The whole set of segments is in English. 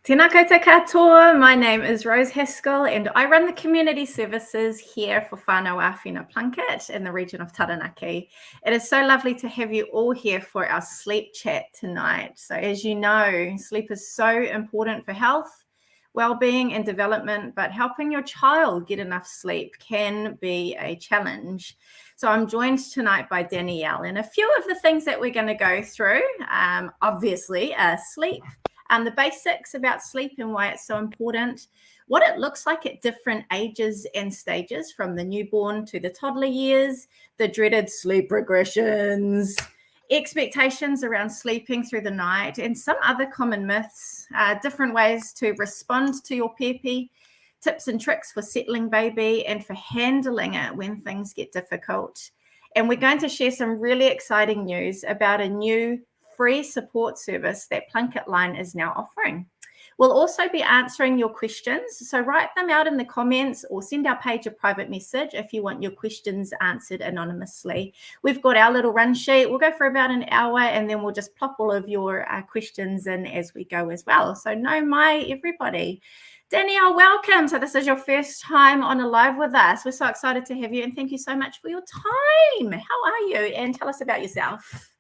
Tēnā koutou katoa. My name is Rose Haskell and I run the community services here for whānau āwhina Plunket in the region of Taranaki. It is so lovely to have you all here for our sleep chat tonight. So as you know, sleep is so important for health, well-being and development, but helping your child get enough sleep can be a challenge. So I'm joined tonight by Danielle, and a few of the things that we're going to go through, obviously, sleep, the basics about sleep and why it's so important, what it looks like at different ages and stages from the newborn to the toddler years, the dreaded sleep regressions, expectations around sleeping through the night, and some other common myths, different ways to respond to your pēpi, tips and tricks for settling baby and for handling it when things get difficult. And we're going to share some really exciting news about a new free support service that PlunketLine is now offering. We'll also be answering your questions, so write them out in the comments or send our page a private message if you want your questions answered anonymously. We've got our little run sheet. We'll go for about an hour and then we'll just plop all of your questions in as we go as well. So everybody. Danielle, welcome. So this is your first time on a live with us. We're so excited to have you and thank you so much for your time. How are you? And tell us about yourself.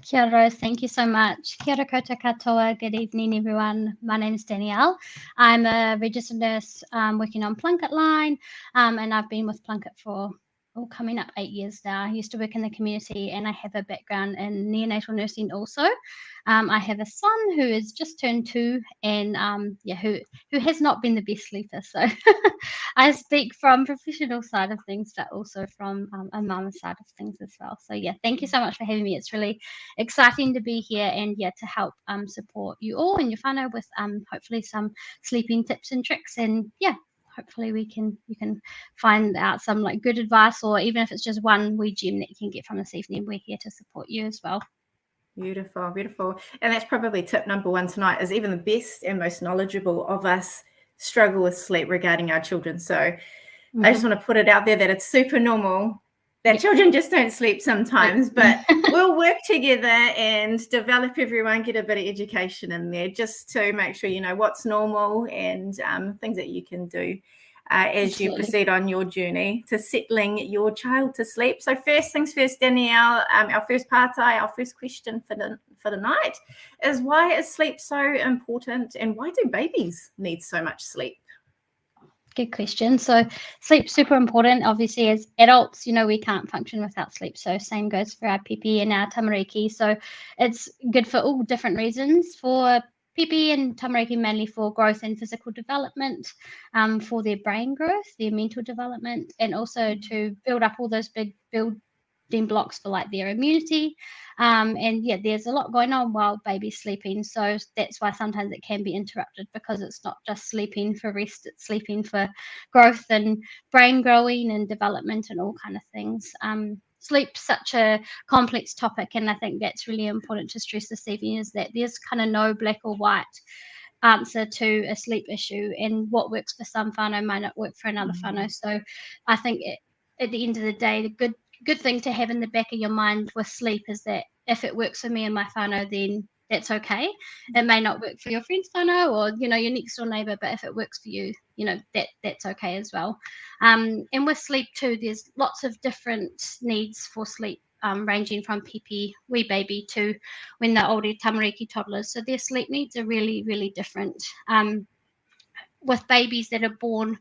Kia Rose, thank you so much. Kia ora koutou katoa. Good evening, everyone. My name is Danielle. I'm a registered nurse working on PlunketLine, and I've been with Plunket for coming up 8 years now. I used to work in the community and I have a background in neonatal nursing also. I have a son who has just turned 2 and who has not been the best sleeper. So I speak from professional side of things, but also from a mama's side of things as well. So yeah, thank you so much for having me. It's really exciting to be here and to help support you all and your whānau with hopefully some sleeping tips and tricks, and hopefully you can find out some good advice, or even if it's just one wee gem that you can get from this evening, we're here to support you as well. Beautiful, beautiful. And that's probably tip number 1 tonight, is even the best and most knowledgeable of us struggle with sleep regarding our children. So I just want to put it out there that it's super normal that children just don't sleep sometimes, but we'll work together and develop everyone, get a bit of education in there just to make sure you know what's normal and things that you can do as you proceed on your journey to settling your child to sleep. So first things first, Danielle, our first question for the night is, why is sleep so important and why do babies need so much sleep? Good question. So sleep's super important. Obviously, as adults, we can't function without sleep. So same goes for our pēpi and our tamariki. So it's good for all different reasons. For pēpi and tamariki, mainly for growth and physical development, for their brain growth, their mental development, and also to build up all those big building blocks for their immunity. There's a lot going on while baby's sleeping, so that's why sometimes it can be interrupted, because it's not just sleeping for rest, it's sleeping for growth and brain growing and development and all kind of things. Sleep's such a complex topic, and I think that's really important to stress this evening, is that there's kind of no black or white answer to a sleep issue, and what works for some whānau might not work for another whānau. So I think at the end of the day, the good thing to have in the back of your mind with sleep is that if it works for me and my whānau, then that's okay. It may not work for your friend's whānau or your next door neighbor, but if it works for you, that's okay as well. And with sleep too, there's lots of different needs for sleep, ranging from pēpi, wee baby, to when they're older tamariki toddlers. So their sleep needs are really, really different. With babies that are born,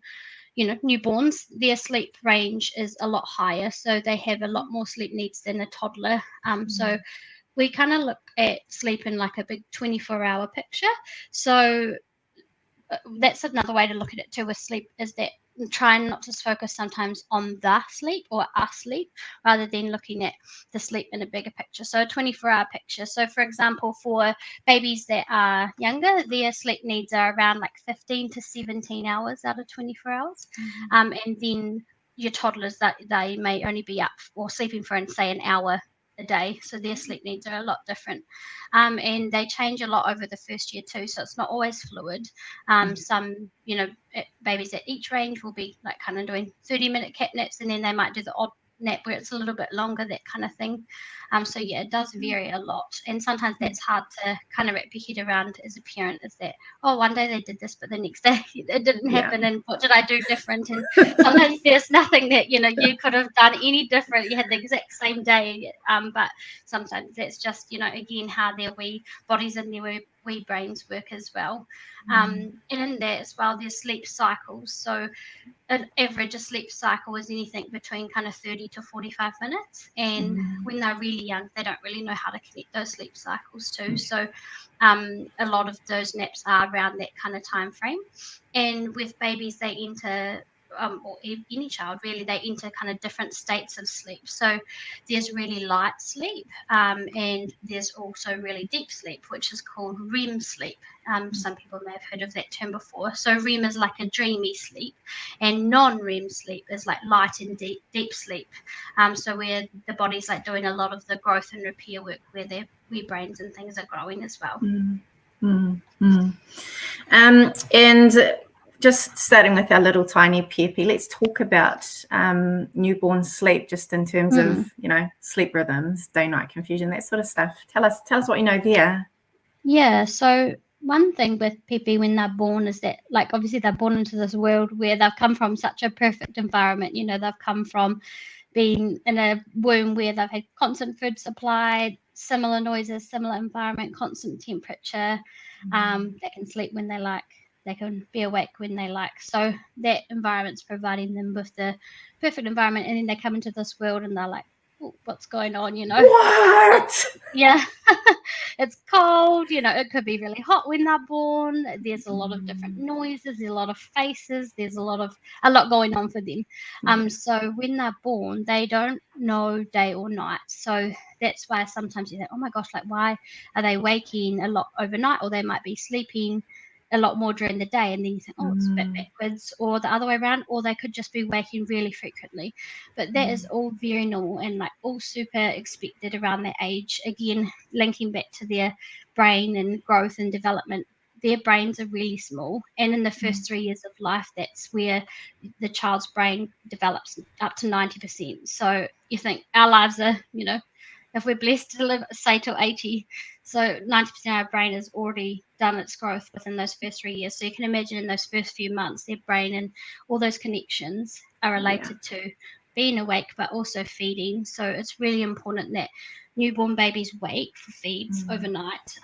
newborns, their sleep range is a lot higher, so they have a lot more sleep needs than a toddler. So we kind of look at sleep in a big 24-hour picture. So that's another way to look at it too with sleep, is that trying not to focus sometimes on the sleep or our sleep, rather than looking at the sleep in a bigger picture. So a 24-hour picture. So for example, for babies that are younger, their sleep needs are around 15 to 17 hours out of 24 hours. And then your toddlers, that they may only be up or sleeping for, say, an hour a day, so their sleep needs are a lot different, and they change a lot over the first year too, so it's not always fluid. Some babies at each range will be kind of doing 30-minute cat naps, and then they might do the odd nap where it's a little bit longer, that kind of thing. So yeah, it does vary a lot, and sometimes that's hard to kind of wrap your head around as a parent, is that, oh, one day they did this, but the next day it didn't happen, and what did I do different? And sometimes there's nothing that, you know, you could have done any different. You had the exact same day, but sometimes that's just, you know, again, how their wee bodies and their wee brains work as well. And in that as well, there's sleep cycles. So an average a sleep cycle is anything between kind of 30 to 45 minutes. And when they're really young, they don't really know how to connect those sleep cycles too. So a lot of those naps are around that kind of time frame. And with babies, they enter, or any child really, they enter kind of different states of sleep. So there's really light sleep, and there's also really deep sleep, which is called REM sleep. Some people may have heard of that term before. So REM is like a dreamy sleep, and non-REM sleep is like light and deep sleep. So where the body's like doing a lot of the growth and repair work, where their brains and things are growing as well. And just starting with our little tiny pēpi, let's talk about newborn sleep, just in terms of, you know, sleep rhythms, day-night confusion, that sort of stuff. Tell us what you know there. Yeah, so one thing with pēpi when they're born is that, like, obviously they're born into this world where they've come from such a perfect environment. You know, they've come from being in a womb where they've had constant food supply, similar noises, similar environment, constant temperature. They can sleep when they like. They can be awake when they like. So that environment's providing them with the perfect environment. And then they come into this world and they're like, oh, what's going on, you know? What? Yeah. It's cold, you know, it could be really hot when they're born. There's a lot of different noises, there's a lot of faces, there's a lot going on for them. So when they're born, they don't know day or night. So that's why sometimes you think, oh my gosh, like, why are they waking a lot overnight? Or they might be sleeping a lot more during the day, and then you think, oh, it's a bit backwards, or the other way around, or they could just be waking really frequently. But that is all very normal and like all super expected around that age. Again, linking back to their brain and growth and development, their brains are really small, and in the first 3 years of life, that's where the child's brain develops up to 90%. So you think our lives are, you know, if we're blessed to live, say, till 80, so 90% of our brain has already done its growth within those first 3 years. So you can imagine in those first few months, their brain and all those connections are related to being awake, but also feeding. So it's really important that newborn babies wake for feeds overnight.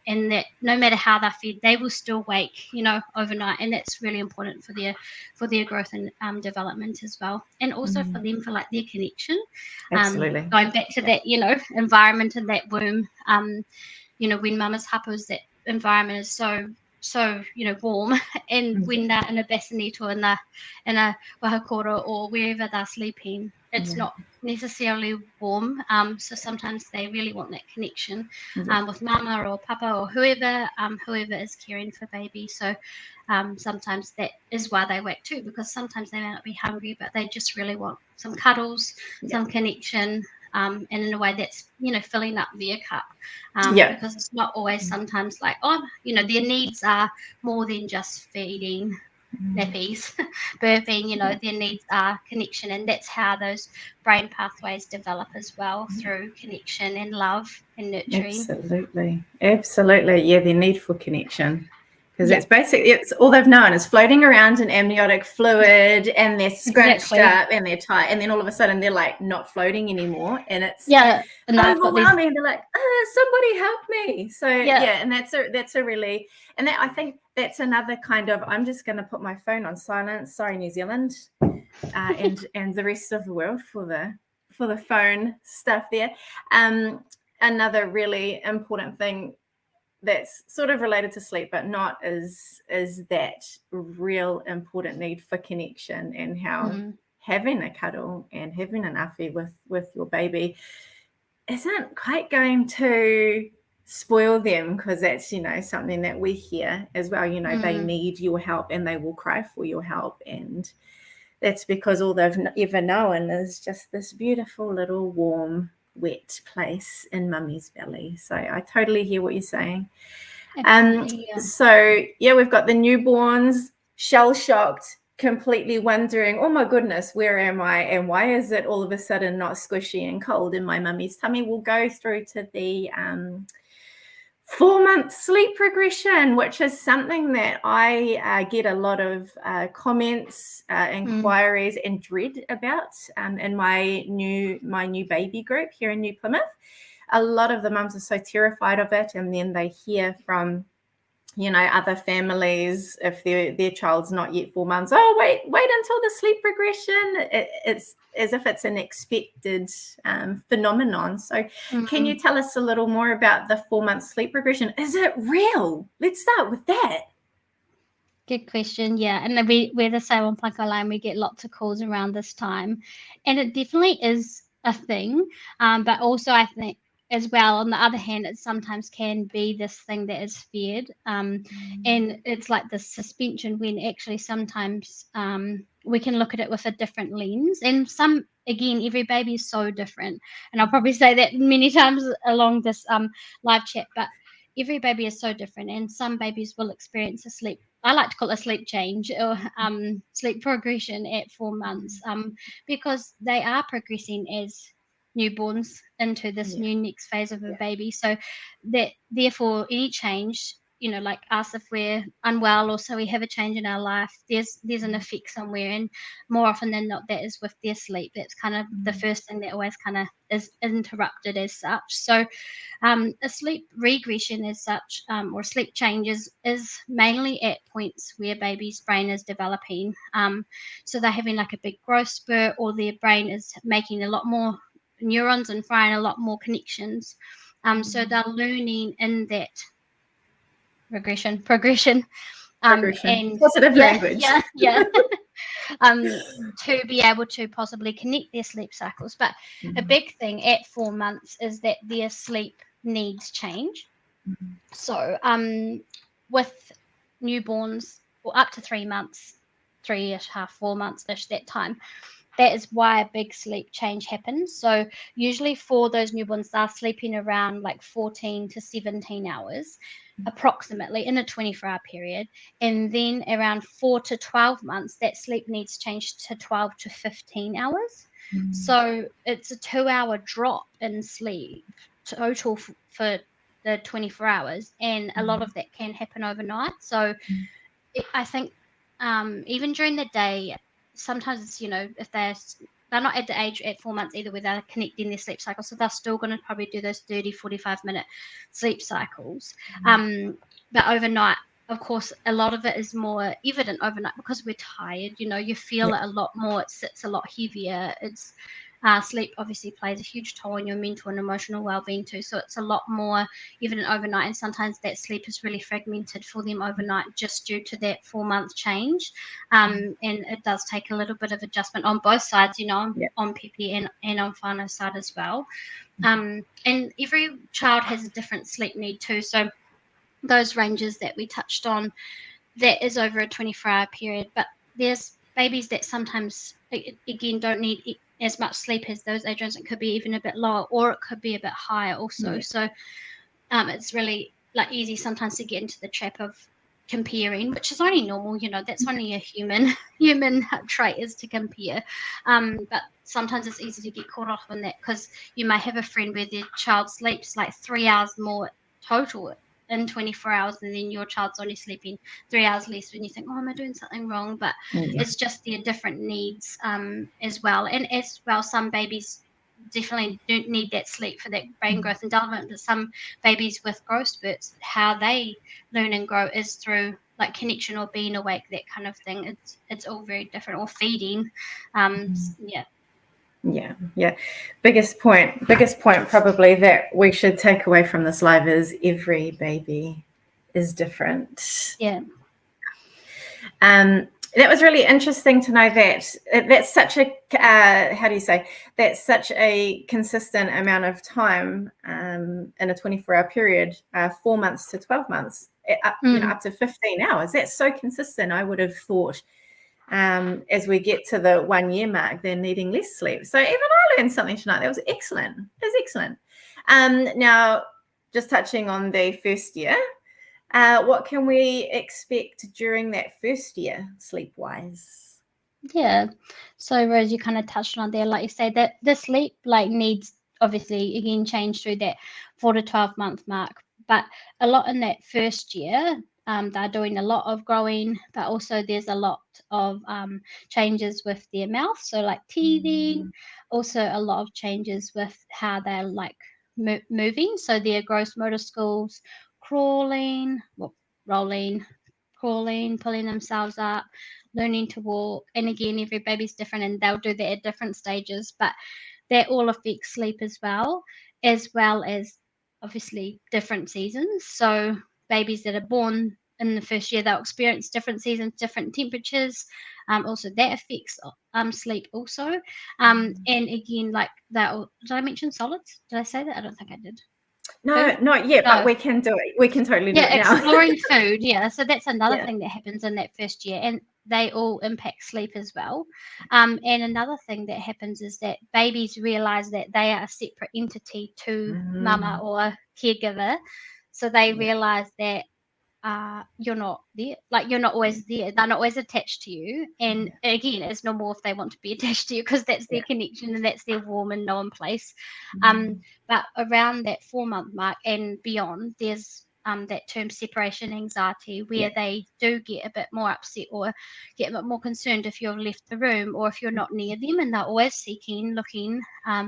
And that no matter how they're fed, they will still wake, you know, overnight. And that's really important for their growth and development as well. And also for them, for like their connection. Absolutely. Going back to that, you know, environment in that womb, you know, when mama's hapos, that environment is so, you know, warm. And when they're in a bassinet or in a wahakora or wherever they're sleeping, it's not necessarily warm. So sometimes they really want that connection with mama or papa or whoever is caring for baby. So sometimes that is why they wake too, because sometimes they may not be hungry, but they just really want some cuddles, some connection, and in a way that's, you know, filling up their cup. Because it's not always sometimes like, oh, you know, their needs are more than just feeding, nappies, burping, you know, their needs are connection, and that's how those brain pathways develop as well, through connection and love and nurturing. Absolutely. Yeah, their need for connection, because it's basically, it's all they've known is floating around in amniotic fluid, and they're scrunched up and they're tight, and then all of a sudden they're like not floating anymore, and it's and overwhelming. They're like, somebody help me. So and that's a really, and that, I think that's another kind of, I'm just going to put my phone on silent, sorry New Zealand, and the rest of the world for the phone stuff there. Another really important thing that's sort of related to sleep, but not is that real important need for connection, and how having a cuddle and having an awhi with your baby isn't quite going to spoil them, because that's, you know, something that we hear as well. You know, they need your help and they will cry for your help, and that's because all they've ever known is just this beautiful little warm wet place in mummy's belly. So I totally hear what you're saying. So we've got the newborns, shell-shocked, completely wondering, oh my goodness, where am I? And why is it all of a sudden not squishy and cold in my mummy's tummy? We'll go through to the 4-month sleep regression, which is something that I get a lot of comments, inquiries, and dread about in my new baby group here in New Plymouth. A lot of the mums are so terrified of it, and then they hear from other families, if their child's not yet 4 months, oh, wait until the sleep regression. It's as if it's an expected phenomenon. So can you tell us a little more about the 4-month sleep regression? Is it real? Let's start with that. Good question. Yeah. And we're the same on PlunketLine. We get lots of calls around this time. And it definitely is a thing. But also, I think, as well, on the other hand, it sometimes can be this thing that is feared. And it's like this suspension when actually sometimes we can look at it with a different lens. And again, every baby is so different. And I'll probably say that many times along this live chat, but every baby is so different. And some babies will experience I like to call it a sleep change or sleep progression at 4 months because they are progressing as newborns into this new next phase of a baby. So that therefore any change, like us, if we're unwell or so we have a change in our life, there's an effect somewhere, and more often than not that is with their sleep. That's kind of the first thing that always kind of is interrupted as such. So a sleep regression as such, or sleep changes, is mainly at points where baby's brain is developing. So they're having like a big growth spurt, or their brain is making a lot more neurons and firing a lot more connections. So they're learning in that progression, and positive language. Yeah. To be able to possibly connect their sleep cycles. But a big thing at 4 months is that their sleep needs change. So with newborns, or up to 3 months, 3.5, 4 months-ish, that time, that is why a big sleep change happens. So usually for those newborns, they're sleeping around like 14 to 17 hours approximately in a 24-hour period. And then around 4 to 12 months, that sleep needs changed to 12 to 15 hours. So it's a 2-hour drop in sleep total for the 24 hours. And a lot of that can happen overnight. So I think even during the day, sometimes, if they're not at the age at 4 months either where they're connecting their sleep cycle, so they're still going to probably do those 30-45-minute sleep cycles. But overnight, of course, a lot of it is more evident overnight because we're tired. You feel it a lot more. It sits a lot heavier. It's sleep obviously plays a huge toll on your mental and emotional well-being too. So it's a lot more evident overnight, and sometimes that sleep is really fragmented for them overnight just due to that 4-month change. And it does take a little bit of adjustment on both sides, on pēpi and on whānau side as well. And every child has a different sleep need too. So those ranges that we touched on, that is over a 24-hour period. But there's babies that sometimes, again, don't need as much sleep as those age ranges. It could be even a bit lower, or it could be a bit higher also. So it's really easy sometimes to get into the trap of comparing, which is only normal. That's only a human trait, is to compare. But sometimes it's easy to get caught off on that, because you may have a friend where their child sleeps 3 hours more total in 24 hours, and then your child's only sleeping 3 hours less, when you think, oh, am I doing something wrong? But it's just their different needs as well. And as well, some babies definitely don't need that sleep for that brain growth and development, but some babies with growth spurts, how they learn and grow is through connection or being awake, that kind of thing. It's all very different, or feeding. Yeah. Biggest point probably that we should take away from this live is every baby is different. That was really interesting to know that that's such a that's such a consistent amount of time in a 24-hour period, 4 months to 12 months, up to 15 hours. That's so consistent. I would have thought as we get to the 1 year mark, they're needing less sleep. So even I learned something tonight. That was excellent. Now, just touching on the first year, What can we expect during that first year, sleep-wise? Yeah. So Rose, you kind of touched on there, like you say, that the sleep needs obviously again change through that 4 to 12 month mark. But a lot in that first year, they're doing a lot of growing, but also there's a lot of changes with their mouth. So like teething, also a lot of changes with how they're moving. So their gross motor skills, crawling, rolling, crawling, pulling themselves up, learning to walk. And again, every baby's different and they'll do that at different stages, but that all affects sleep as well as obviously different seasons. So babies that are born in the first year, they'll experience different seasons, different temperatures. Also that affects sleep also. And again, like that, did I mention solids? Did I say that? I don't think I did. No, Food? not yet, No. but we can do it. We can totally do it now. Exploring food. Yeah, so that's another Yeah. thing that happens in that first year, and they all impact sleep as well. And another thing that happens is that babies realize that they are a separate entity to mama or caregiver, so they realize that you're not there, like you're not always there, they're not always attached to you. And again, it's normal if they want to be attached to you because that's their connection and that's their warm and known place. But around that 4 month mark and beyond, there's that term separation anxiety, where they do get a bit more upset or get a bit more concerned if you've left the room or if you're not near them, and they're always looking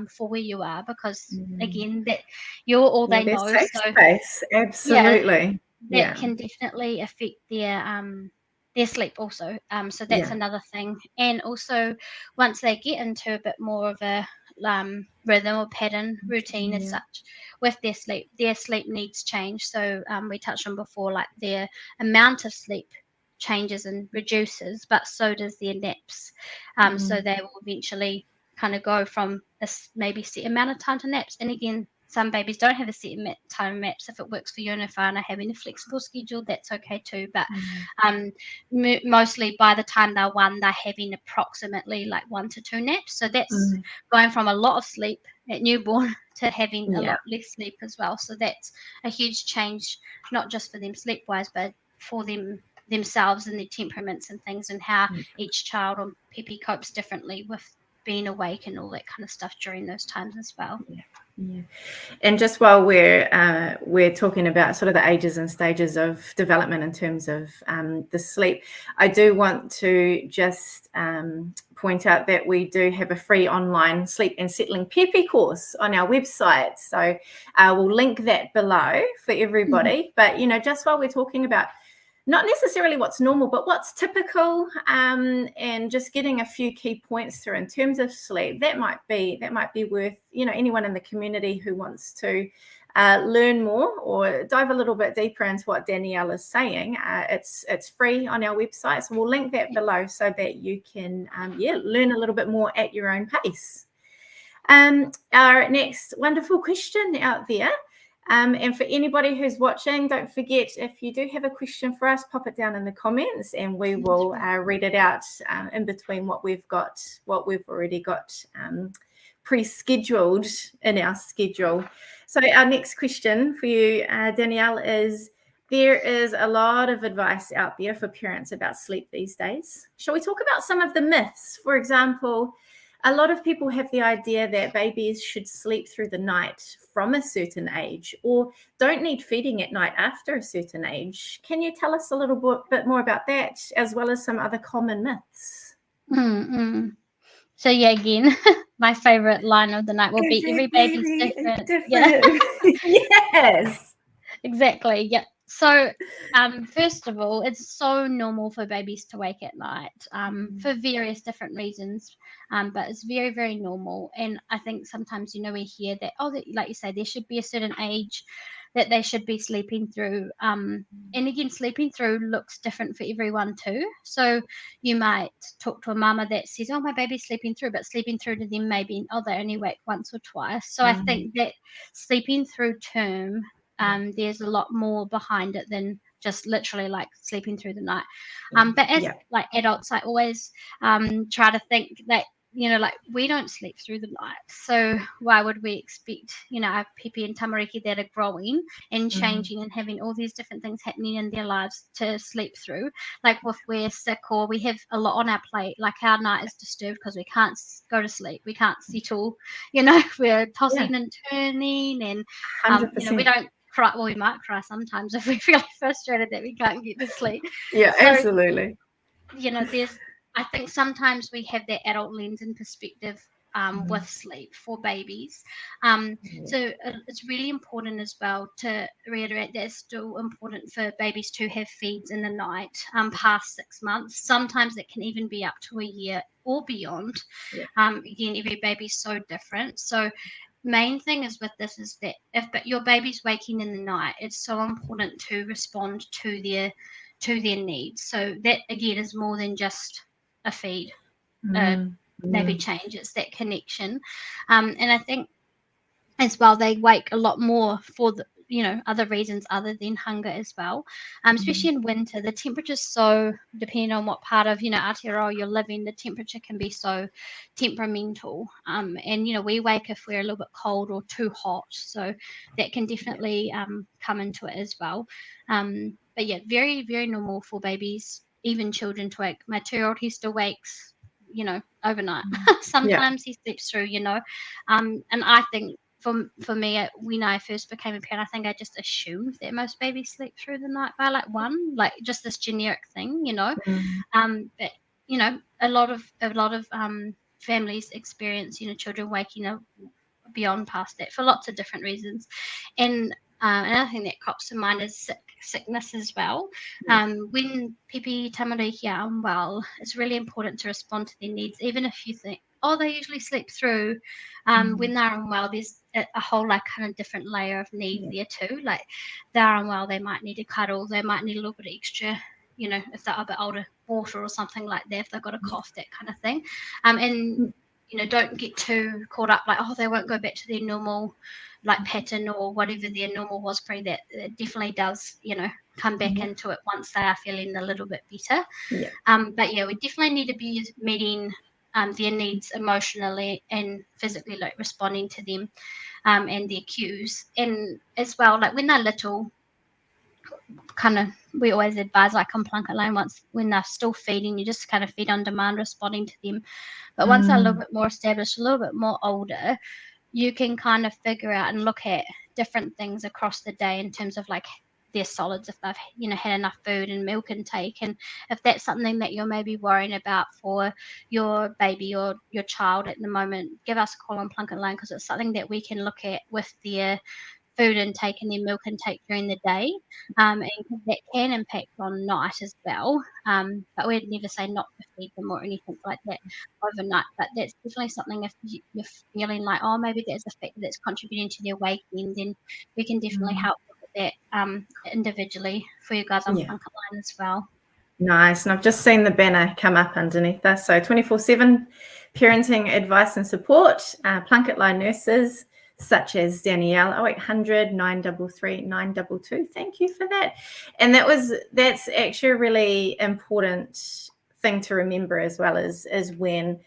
for where you are, because again, that you're all they know. Safe space. Absolutely. That can definitely affect their sleep also. So that's another thing. And also once they get into a bit more of a rhythm or pattern routine as such with their sleep needs change. So we touched on before, like their amount of sleep changes and reduces, but so does their naps. So they will eventually kind of go from a maybe set amount of time to naps. And again, some babies don't have a set time of naps. If it works for you and if are having a flexible schedule, that's okay too. But mostly by the time they're 1, they're having approximately like 1 to 2 naps. So that's going from a lot of sleep at newborn to having a lot less sleep as well. So that's a huge change, not just for them sleep-wise, but for themselves and their temperaments and things, and how each child on pēpi copes differently with being awake and all that kind of stuff during those times as well. Yeah. And just while we're talking about sort of the ages and stages of development in terms of the sleep, I do want to just point out that we do have a free online sleep and settling pēpi course on our website. So we'll link that below for everybody. But, just while we're talking about not necessarily what's normal, but what's typical, and just getting a few key points through in terms of sleep, that might be worth, anyone in the community who wants to learn more or dive a little bit deeper into what Danielle is saying. It's free on our website, so we'll link that below so that you can learn a little bit more at your own pace. Our next wonderful question out there. And for anybody who's watching, don't forget, if you do have a question for us, pop it down in the comments and we will read it out in between what we've already got pre-scheduled in our schedule. So our next question for you, Danielle, is: there is a lot of advice out there for parents about sleep these days. Shall we talk about some of the myths? For example, a lot of people have the idea that babies should sleep through the night from a certain age, or don't need feeding at night after a certain age. Can you tell us a little bit more about that, as well as some other common myths? So again, my favorite line of the night will be every baby's different. Yes, exactly. Yeah. So first of all, it's so normal for babies to wake at night for various different reasons, but it's very, very normal. And I think sometimes, we hear that, like you say, there should be a certain age that they should be sleeping through. And again, sleeping through looks different for everyone too. So you might talk to a mama that says, my baby's sleeping through, but sleeping through to them maybe, they only wake once or twice. So I think that sleeping through term, there's a lot more behind it than just literally like sleeping through the night. But as like adults, I always try to think that like we don't sleep through the night. So why would we expect, our pēpi and tamariki that are growing and changing and having all these different things happening in their lives to sleep through? Like if we're sick or we have a lot on our plate, like our night is disturbed because we can't go to sleep, we can't settle, we're tossing and turning, and 100%. we don't cry. Well, we might cry sometimes if we're really frustrated that we can't get to sleep. Yeah, so, absolutely. I think sometimes we have that adult lens and perspective with sleep for babies. So it's really important as well to reiterate that it's still important for babies to have feeds in the night past 6 months. Sometimes it can even be up to a year or beyond. Again, every baby's so different. So main thing is with this is that if your baby's waking in the night, it's so important to respond to their needs. So that again is more than just a feed, maybe change. It's that connection, and I think as well they wake a lot more for the other reasons other than hunger as well, especially in winter. The temperature's so, depending on what part of Aotearoa you're living, the temperature can be so temperamental, and we wake if we're a little bit cold or too hot, so that can definitely come into it as well. But yeah, very, very normal for babies, even children, to wake. My 2-year-old, he still wakes overnight. Sometimes he sleeps through, and I think for me, when I first became a parent, I think I just assumed that most babies sleep through the night by like 1, like just this generic thing, but a lot of families experience children waking up beyond past that for lots of different reasons. And another thing that crops to mind is sickness as well. When pēpi tamariki are unwell, it's really important to respond to their needs, even if you think, they usually sleep through. When they're unwell, there's a whole kind of different layer of need there too. Like they're unwell, they might need a cuddle, they might need a little bit extra, if they're a bit older, water or something like that, if they've got a cough, that kind of thing. And don't get too caught up like, they won't go back to their normal pattern or whatever their normal was pre that. It definitely does, come back into it once they are feeling a little bit better. But we definitely need to be meeting their needs emotionally and physically, like responding to them and their cues. And as well, like when they're little, we always advise, like on PlunketLine, when they're still feeding, you just kind of feed on demand, responding to them. But once they're a little bit more established, a little bit more older, you can kind of figure out and look at different things across the day in terms of like their solids, if they've had enough food and milk intake, and if that's something that you're maybe worrying about for your baby or your child at the moment, give us a call on PlunketLine, because it's something that we can look at with their food intake and their milk intake during the day, and that can impact on night as well. But we'd never say not to feed them or anything like that overnight. But that's definitely something, if you're feeling like, maybe there's a factor that's contributing to their waking, then we can definitely help with that individually for you guys on PlunketLine as well. Nice. And I've just seen the banner come up underneath us. So 24/7 parenting advice and support, PlunketLine nurses such as Danielle, 0800 933 922. Thank you for that. And that's actually a really important thing to remember, as well as when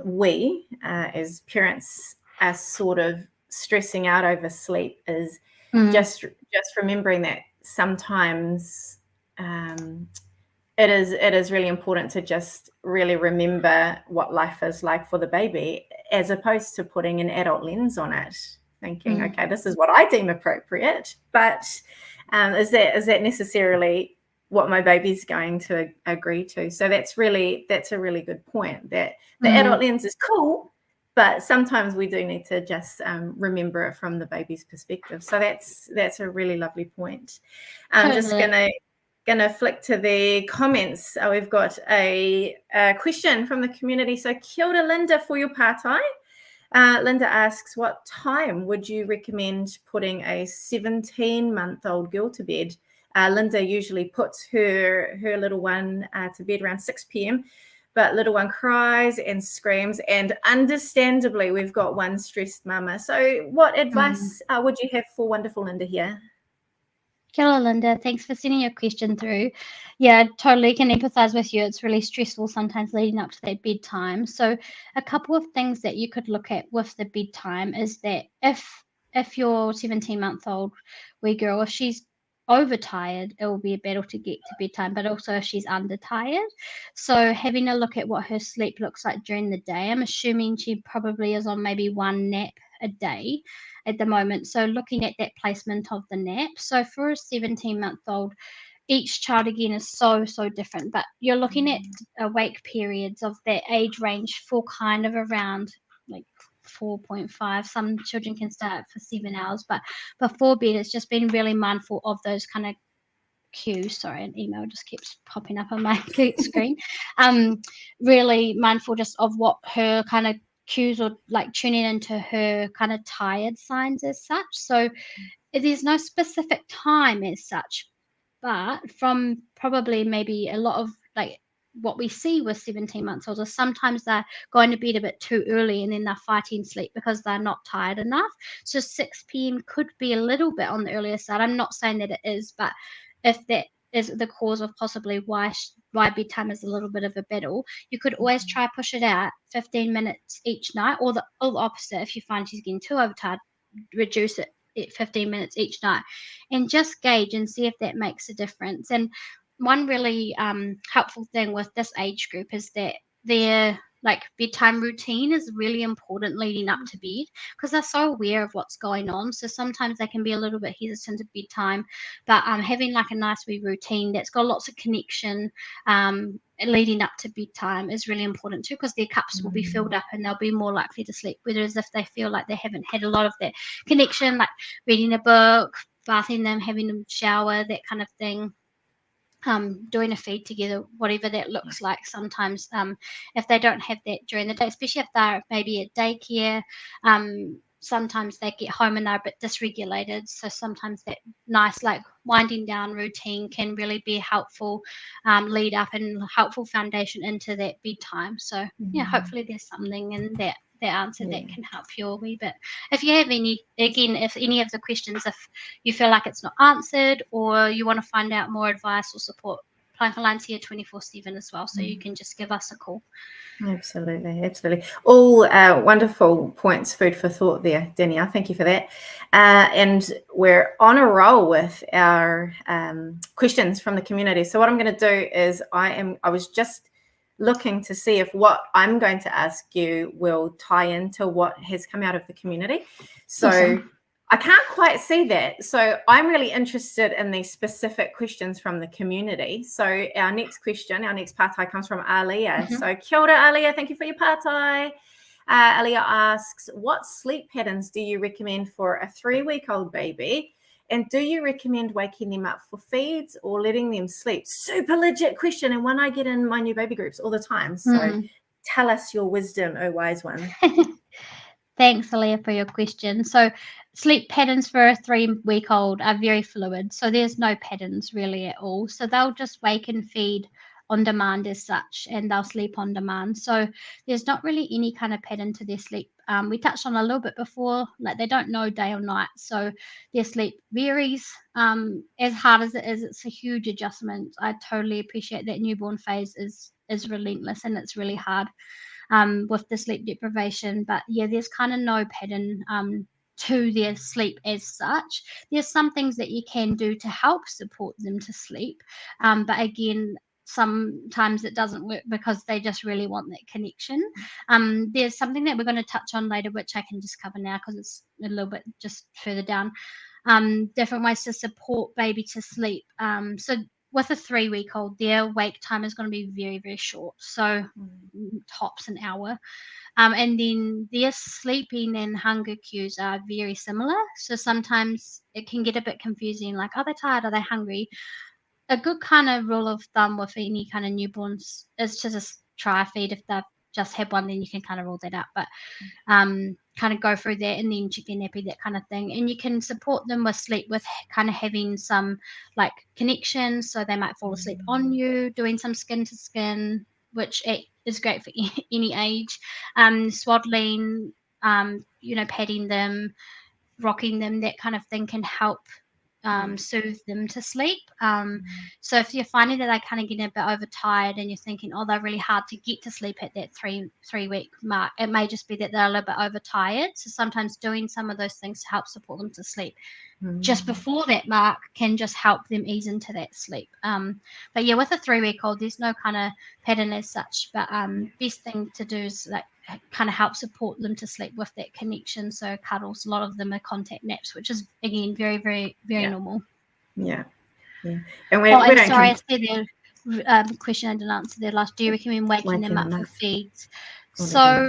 we as parents are sort of stressing out over sleep, is just remembering that sometimes it is really important to just really remember what life is like for the baby, as opposed to putting an adult lens on it, thinking, okay, this is what I deem appropriate, but is that necessarily what my baby's going to agree to? So that's a really good point, that the adult lens is cool, but sometimes we do need to just remember it from the baby's perspective. So that's a really lovely point. I'm just gonna flick to the comments. We've got a question from the community. So kia ora, Linda, for your pātai. Linda asks, what time would you recommend putting a 17-month-old girl to bed? Linda usually puts her little one to bed around 6 p.m, but little one cries and screams, and understandably we've got one stressed mama. So what advice would you have for wonderful Linda here? Kia ora, Linda. Thanks for sending your question through. Yeah, totally can empathize with you. It's really stressful sometimes leading up to that bedtime. So a couple of things that you could look at with the bedtime is that if your 17-month-old wee girl, if she's overtired, it will be a battle to get to bedtime, but also if she's undertired. So having a look at what her sleep looks like during the day, I'm assuming she probably is on maybe one nap a day at the moment. So looking at that placement of the nap. So for a 17-month-old, each child again is so different, but you're looking at awake periods of that age range for kind of around like 4.5. Some children can start for 7 hours, but before bed, it's just been really mindful of those kind of cues. Sorry, an email just keeps popping up on my screen. Really mindful just of what her kind of cues or like tuning into her kind of tired signs as such. So there's no specific time as such, but from probably maybe a lot of like what we see with 17 months olds is sometimes they're going to bed a bit too early and then they're fighting sleep because they're not tired enough. So 6 p.m. could be a little bit on the earlier side. I'm not saying that it is, but if that is the cause of possibly why bedtime is a little bit of a battle, you could always try push it out 15 minutes each night, or the opposite. If you find she's getting too overtired, reduce it 15 minutes each night and just gauge and see if that makes a difference. And one really helpful thing with this age group is that their like bedtime routine is really important leading up to bed because they're so aware of what's going on. So sometimes they can be a little bit hesitant at bedtime, but having like a nice wee routine that's got lots of connection leading up to bedtime is really important too, because their cups will be filled up and they'll be more likely to sleep. Whereas if they feel like they haven't had a lot of that connection, like reading a book, bathing them, having them shower, that kind of thing, doing a feed together, whatever that looks like. Sometimes if they don't have that during the day, especially if they're maybe at daycare, sometimes they get home and they're a bit dysregulated. So sometimes that nice like winding down routine can really be a helpful lead up and helpful foundation into that bedtime. So yeah, hopefully there's something in that answer that can help you a wee bit. If you have any, again, if any of the questions, if you feel like it's not answered or you want to find out more advice or support, PlunketLine's here 24/7 as well, so you can just give us a call. Absolutely. All wonderful points, food for thought there, Danielle. Thank you for that. And we're on a roll with our questions from the community. So what I'm going to do is I was just looking to see if what I'm going to ask you will tie into what has come out of the community. So awesome. I can't quite see that. So I'm really interested in these specific questions from the community. So our next question, our next pātai comes from Alia. So kia ora, Alia. Thank you for your pātai. Alia asks, what sleep patterns do you recommend for a 3-week-old baby? And do you recommend waking them up for feeds or letting them sleep? Super legit question, and one I get in my new baby groups all the time. So tell us your wisdom, oh wise one. Thanks, Alia, for your question. So sleep patterns for a 3-week-old are very fluid. So there's no patterns really at all. So they'll just wake and feed on demand as such, and they'll sleep on demand. So there's not really any kind of pattern to their sleep. We touched on a little bit before, like they don't know day or night. So their sleep varies. As hard as it is, it's a huge adjustment. I totally appreciate that newborn phase is relentless and it's really hard with the sleep deprivation. But yeah, there's kind of no pattern to their sleep as such. There's some things that you can do to help support them to sleep. But again, sometimes it doesn't work because they just really want that connection. There's something that we're going to touch on later, which I can just cover now because it's a little bit just further down. Different ways to support baby to sleep. So with a 3-week-old, their wake time is going to be very, very short. So tops an hour. And then their sleeping and hunger cues are very similar. So sometimes it can get a bit confusing, like, are they tired? Are they hungry? A good kind of rule of thumb with any kind of newborns is to just try a feed. If they've just had one, then you can kind of rule that out. But kind of go through that and then check their nappy, that kind of thing. And you can support them with sleep with kind of having some like connection. So they might fall asleep on you, doing some skin to skin, which is great for any age. Swaddling, patting them, rocking them, that kind of thing can help soothe them to sleep. So if you're finding that they're kind of getting a bit overtired and you're thinking, oh, they're really hard to get to sleep at that three week mark, it may just be that they're a little bit overtired. So sometimes doing some of those things to help support them to sleep just before that mark can just help them ease into that sleep. But yeah, with a 3-week-old, there's no kind of pattern as such, but best thing to do is like kind of help support them to sleep with that connection. So cuddles, a lot of them are contact naps, which is again very, very, very normal. Yeah. And we don't sorry, I said the question I didn't answer there last. Do you recommend waking them up for feeds? So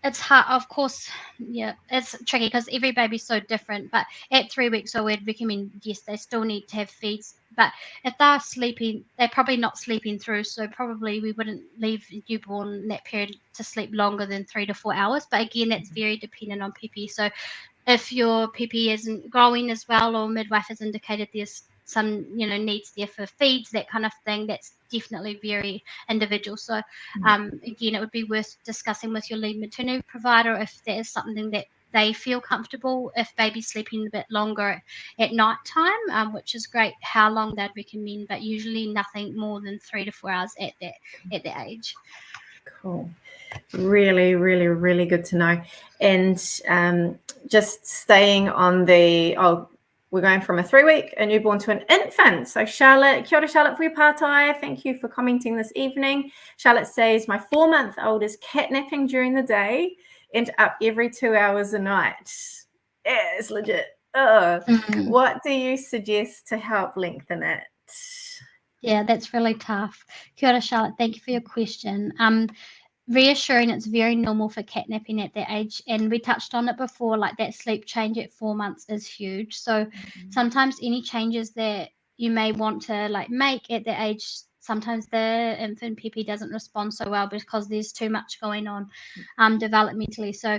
it's hard, of course. Yeah, it's tricky because every baby's so different. But at 3 weeks old, we'd recommend, yes, they still need to have feeds. But if they're sleeping, they're probably not sleeping through. So probably we wouldn't leave newborn that period to sleep longer than 3 to 4 hours. But again, that's very dependent on pēpi. So if your pēpi isn't growing as well, or midwife has indicated there's some needs there for feeds, that kind of thing, that's definitely very individual. So again, it would be worth discussing with your lead maternity provider if there is something that they feel comfortable, if baby's sleeping a bit longer at night time, which is great, how long they'd recommend, but usually nothing more than 3 to 4 hours at that age. Cool. Really, really, really good to know. And just staying on we're going from a 3-week, a newborn, to an infant. So Charlotte, kia ora Charlotte Fuipatai, thank you for commenting this evening. Charlotte says, my 4-month-old is catnapping during the day and up every 2 hours a night. Yeah, it's legit. What do you suggest to help lengthen it? Yeah, that's really tough. Kia ora Charlotte, thank you for your question. Reassuring it's very normal for catnapping at that age, and we touched on it before, like that sleep change at 4 months is huge. So sometimes any changes that you may want to like make at that age, sometimes the infant pēpi doesn't respond so well because there's too much going on developmentally. So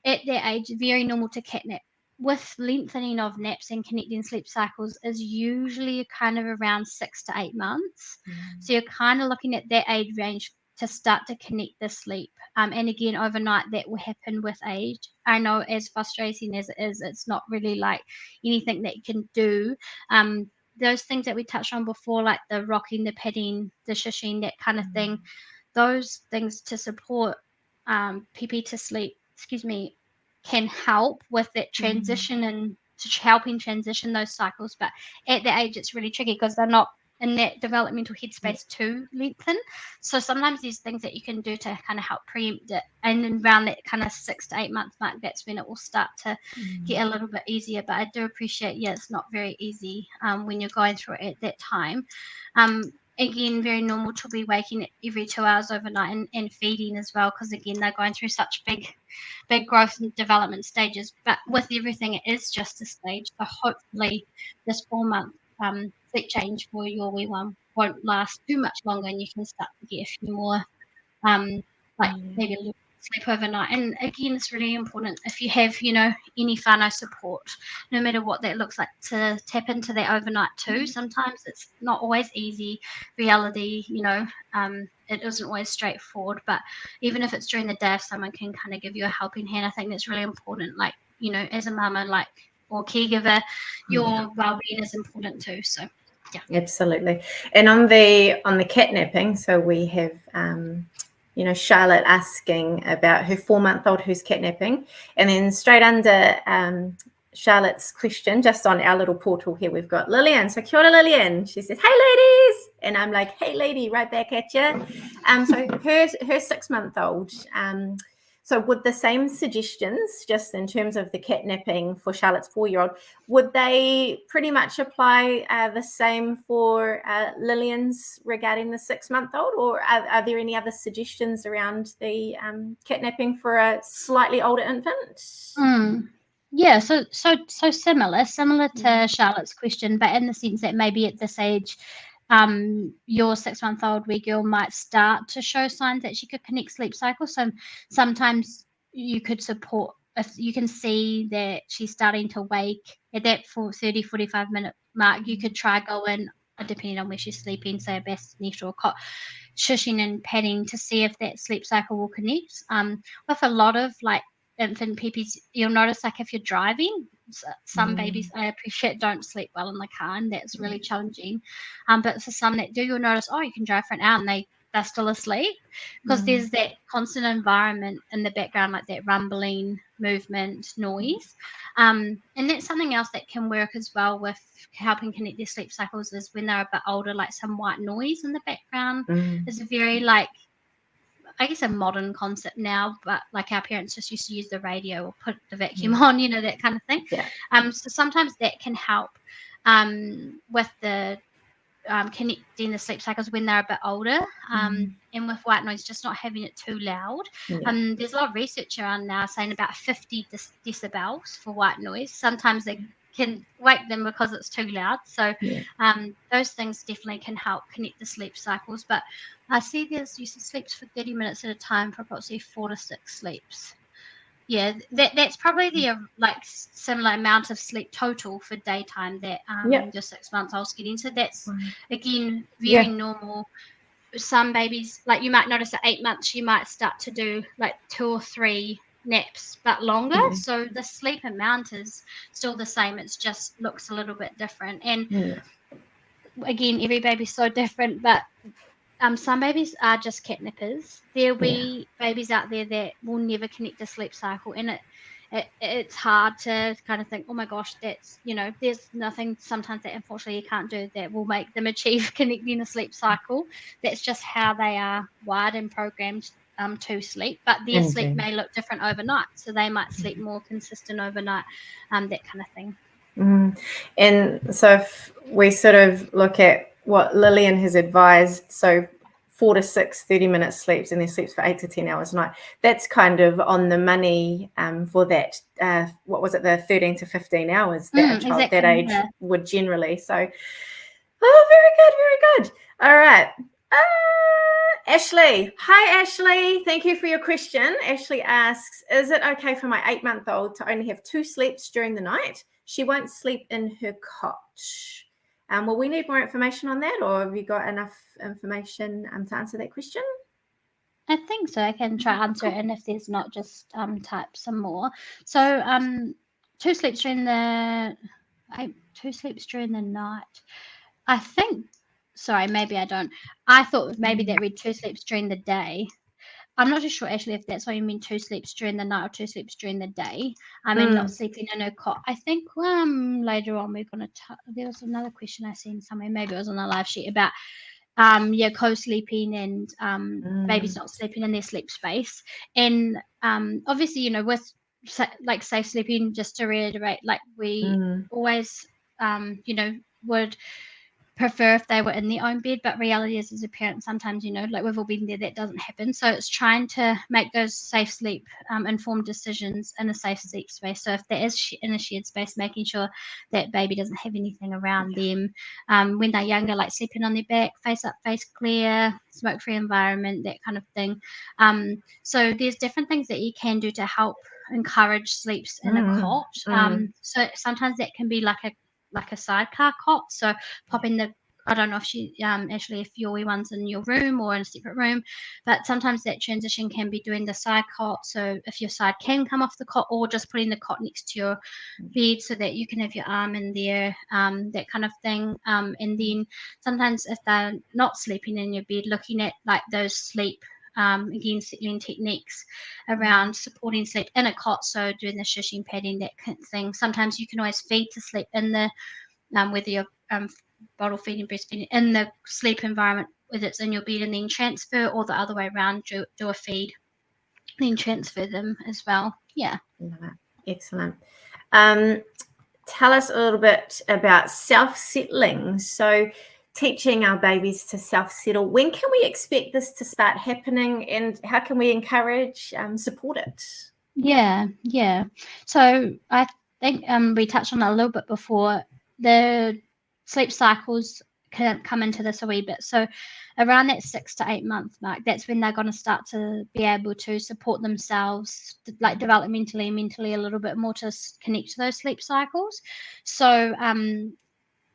at that age, very normal to catnap. With lengthening of naps and connecting sleep cycles is usually kind of around 6 to 8 months. So you're kind of looking at that age range to start to connect the sleep. And again, overnight, that will happen with age. I know as frustrating as it is, it's not really like anything that you can do. Those things that we touched on before, like the rocking, the petting, the shushing, that kind of thing, those things to support pēpi to sleep, can help with that transition and helping transition those cycles. But at that age, it's really tricky because they're not in that developmental headspace to lengthen. So sometimes there's things that you can do to kind of help preempt it. And then around that kind of 6 to 8 month mark, that's when it will start to get a little bit easier. But I do appreciate, it's not very easy when you're going through it at that time. Again, very normal to be waking every 2 hours overnight and feeding as well, because again, they're going through such big growth and development stages. But with everything, it is just a stage. So hopefully this 4 month sleep change for your wee one won't last too much longer, and you can start to get a few more maybe a little sleep overnight. And again, it's really important if you have any whānau support, no matter what that looks like, to tap into that overnight too. Sometimes it's not always easy reality, it isn't always straightforward, but even if it's during the day, if someone can kind of give you a helping hand, I think that's really important. Like, as a mama, or caregiver, your well-being is important too. So yeah, absolutely. And on the catnapping, so we have Charlotte asking about her 4-month-old who's catnapping, and then straight under Charlotte's question, just on our little portal here, we've got Lillian. So kia ora Lillian, she says, hey ladies, and I'm like, hey lady, right back at you. So her 6-month-old, so would the same suggestions, just in terms of the catnapping for Charlotte's 4-year-old, would they pretty much apply the same for Lillian's regarding the 6-month-old, or are there any other suggestions around the catnapping for a slightly older infant? Yeah, so similar to Charlotte's question, but in the sense that maybe at this age, your 6-month-old wee girl might start to show signs that she could connect sleep cycles. So sometimes you could support, if you can see that she's starting to wake at that 30-45 minute mark, you could try going, depending on where she's sleeping, say a bassinet or a cot, shushing and patting to see if that sleep cycle will connect. With a lot of infant pēpis, you'll notice if you're driving, Some babies, I appreciate, don't sleep well in the car, and that's really challenging. But for some that do, you'll notice, you can drive for an hour and they're still asleep, because there's that constant environment in the background, like that rumbling, movement, noise. And that's something else that can work as well with helping connect their sleep cycles, is when they're a bit older, like some white noise in the background is a very, like, I guess a modern concept now, but like our parents just used to use the radio or put the vacuum on, that kind of thing. So sometimes that can help with the connecting the sleep cycles when they're a bit older, and with white noise, just not having it too loud. There's a lot of research around now saying about 50 decibels for white noise. Sometimes they can wake them because it's too loud. So those things definitely can help connect the sleep cycles. But I see there's use of sleeps for 30 minutes at a time for approximately 4 to 6 sleeps. Yeah, that's probably the similar amount of sleep total for daytime that your 6 months old's getting. So that's again very normal. Some babies, like you might notice at 8 months, you might start to do like 2 or 3 naps, but longer. So the sleep amount is still the same. It just looks a little bit different. And again, every baby's so different, but some babies are just catnippers. There'll be babies out there that will never connect a sleep cycle, and it's hard to kind of think, oh my gosh, that's, there's nothing sometimes that unfortunately you can't do that will make them achieve connecting a sleep cycle. That's just how they are wired and programmed to sleep, but their sleep may look different overnight. So they might sleep more consistent overnight, that kind of thing. And so if we sort of look at what Lillian has advised, so 4 to 6 30-minute sleeps, and then sleeps for 8 to 10 hours a night, that's kind of on the money for that, what was it, the 13 to 15 hours that a child that age would generally. So, very good. All right. Ashley. Hi, Ashley. Thank you for your question. Ashley asks, is it okay for my 8-month-old to only have 2 sleeps during the night? She won't sleep in her cot. Will we need more information on that, or have you got enough information to answer that question? I think so. I can try answer it, and if there's not, just type some more. So 2 sleeps during the 2 sleeps during the night. I think. Sorry, maybe I don't. I thought maybe that read 2 sleeps during the day. I'm not too sure, actually, if that's what you mean, 2 sleeps during the night or 2 sleeps during the day. And not sleeping in a cot. I think later on we're going to there was another question I seen somewhere, maybe it was on a live sheet, about co-sleeping and babies not sleeping in their sleep space. And obviously, with like safe sleeping, just to reiterate, like we always would prefer if they were in their own bed, but reality is, as a parent, sometimes like we've all been there, that doesn't happen. So it's trying to make those safe sleep informed decisions in a safe sleep space. So if there is in a shared space, making sure that baby doesn't have anything around them when they're younger, like sleeping on their back, face up, face clear, smoke-free environment, that kind of thing. So there's different things that you can do to help encourage sleeps in a cot. So sometimes that can be like a sidecar cot. So popping I don't know if actually if your wee one's in your room or in a separate room, but sometimes that transition can be doing the side cot. So if your side can come off the cot, or just putting the cot next to your bed so that you can have your arm in there, that kind of thing. And then sometimes if they're not sleeping in your bed, looking at like those sleep again, settling techniques around supporting sleep in a cot. So doing the shushing, padding, that kind of thing. Sometimes you can always feed to sleep in the, whether you're bottle feeding, breastfeeding, in the sleep environment, whether it's in your bed, and then transfer, or the other way around, do a feed, then transfer them as well. Yeah. Excellent. Tell us a little bit about self-settling. So teaching our babies to self-settle. When can we expect this to start happening, and how can we encourage, support it? Yeah. So I think we touched on it a little bit before. The sleep cycles can come into this a wee bit. So around that 6 to 8 month mark, that's when they're going to start to be able to support themselves, like developmentally and mentally, a little bit more, to connect to those sleep cycles. So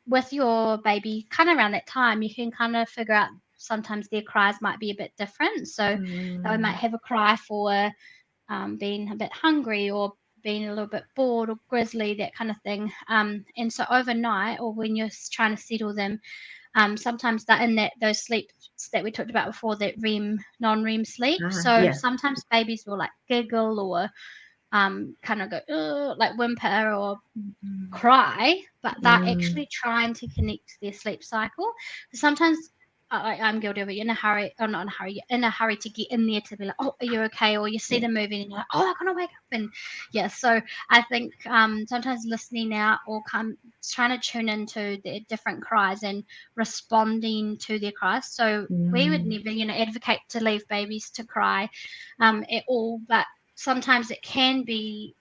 with your baby kind of around that time, you can kind of figure out sometimes their cries might be a bit different. So they might have a cry for being a bit hungry, or being a little bit bored or grizzly, that kind of thing. And so overnight, or when you're trying to settle them, sometimes that in those sleeps that we talked about before, that non-REM sleep. So sometimes babies will like giggle or kind of go like whimper or cry, but they're actually trying to connect to their sleep cycle. Sometimes I'm guilty of it. You're in a hurry, or not in a hurry, you're in a hurry to get in there to be like, oh, are you okay? Or you see them moving and you're like, oh, I gotta wake up. And so I think sometimes listening out or trying to tune into their different cries and responding to their cries. So we would never, advocate to leave babies to cry at all, but sometimes it can be,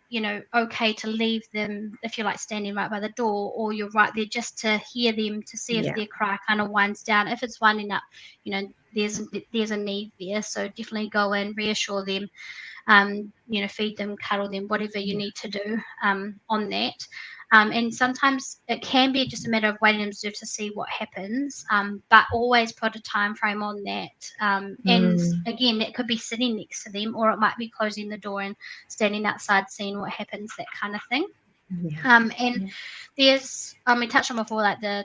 okay to leave them if you're like standing right by the door, or you're right there just to hear them, to see if their cry kind of winds down. If it's winding up, there's a need there. So definitely go in, reassure them, feed them, cuddle them, whatever you need to do on that. And sometimes it can be just a matter of waiting and observe to see what happens, but always put a time frame on that. And again, that could be sitting next to them, or it might be closing the door and standing outside, seeing what happens, that kind of thing. There's, we touched on before, like the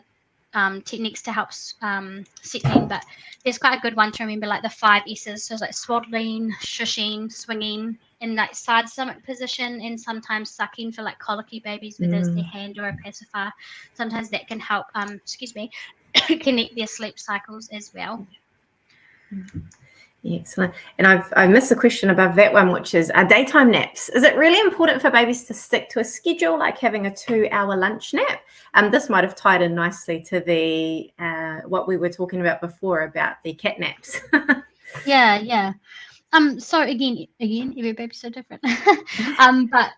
techniques to help settling, but there's quite a good one to remember, like the 5 S's. So it's like swaddling, shushing, swinging, in like side stomach position, and sometimes sucking for like colicky babies, whether it's their hand or a pacifier. Sometimes that can help connect their sleep cycles as well. Excellent. And I missed the question above that one, which is daytime naps. Is it really important for babies to stick to a schedule, like having a 2-hour lunch nap? This might have tied in nicely to the what we were talking about before about the cat naps. Yeah. So again, every baby's so different. But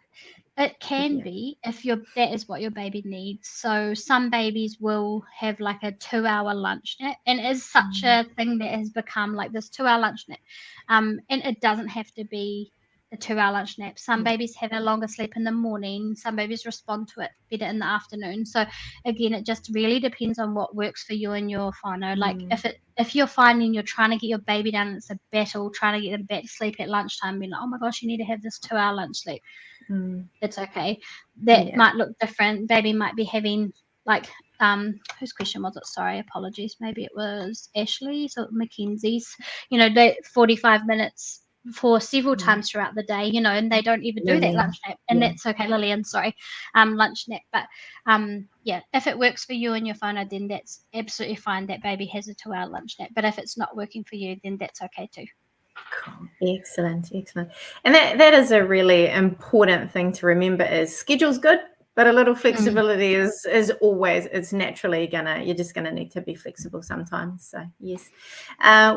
it can be if that is what your baby needs. So some babies will have like a 2-hour lunch nap, and it is such a thing that has become like this 2-hour lunch nap. And it doesn't have to be a 2-hour lunch nap. Some babies have a longer sleep in the morning. Some babies respond to it better in the afternoon. So again, it just really depends on what works for you and your whānau. Like if you're finding you're trying to get your baby down and it's a battle trying to get them back to sleep at lunchtime, being like, oh my gosh, you need to have this 2-hour lunch sleep. It's okay. That might look different. Baby might be having like whose question was it? Sorry, apologies. Maybe it was Ashley's or Mackenzie's. They 45 minutes for several times throughout the day, and they don't even do that lunch nap, and that's okay. Lillian, sorry, lunch nap. But if it works for you and your whānau, then that's absolutely fine. That baby has a 2-hour lunch nap. But if it's not working for you, then that's okay too. Cool. Excellent. And that is a really important thing to remember, is schedule's good, but a little flexibility is always, it's naturally you're just gonna need to be flexible sometimes. So yes.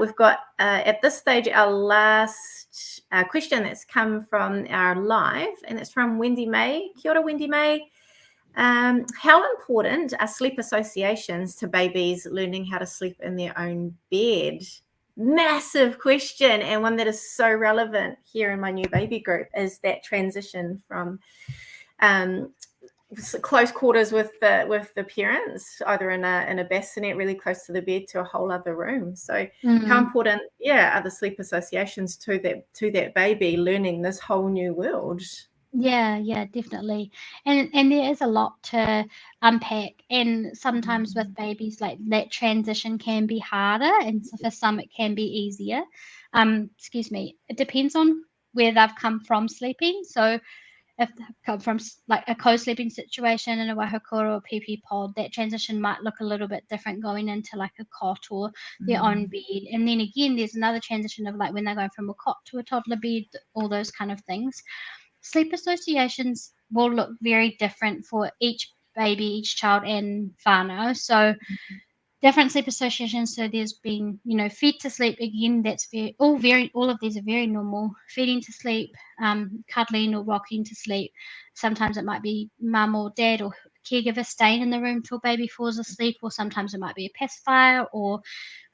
We've got at this stage our last question that's come from our live, and it's from Wendy May. Kia ora, Wendy May. How important are sleep associations to babies learning how to sleep in their own bed? Massive question, and one that is so relevant here in my new baby group, is that transition from close quarters with the parents, either in a bassinet really close to the bed, to a whole other room. So how important are the sleep associations to that baby learning this whole new world? Yeah, definitely. And there is a lot to unpack, and sometimes with babies, like that transition can be harder, and for some it can be easier. It depends on where they've come from sleeping. So if they've come from like a co-sleeping situation in a wahakura or pēpi pod, that transition might look a little bit different going into like a cot or their own bed. And then again, there's another transition of like when they're going from a cot to a toddler bed, all those kind of things. Sleep associations will look very different for each baby, each child, and whānau. So different sleep associations. So there's been, feed to sleep. Again, that's all of these are very normal. Feeding to sleep, cuddling or rocking to sleep. Sometimes it might be mum or dad or caregiver staying in the room till baby falls asleep, or sometimes it might be a pacifier, or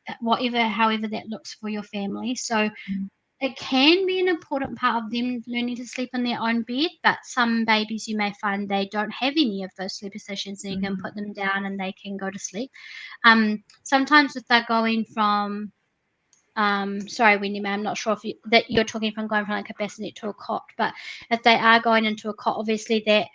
however that looks for your family. So it can be an important part of them learning to sleep in their own bed, but some babies you may find they don't have any of those sleep associations, and you can put them down and they can go to sleep. Sometimes if they're going from sorry, Wendy, I'm not sure if that you're talking from going from like a bassinet to a cot, but if they are going into a cot, obviously that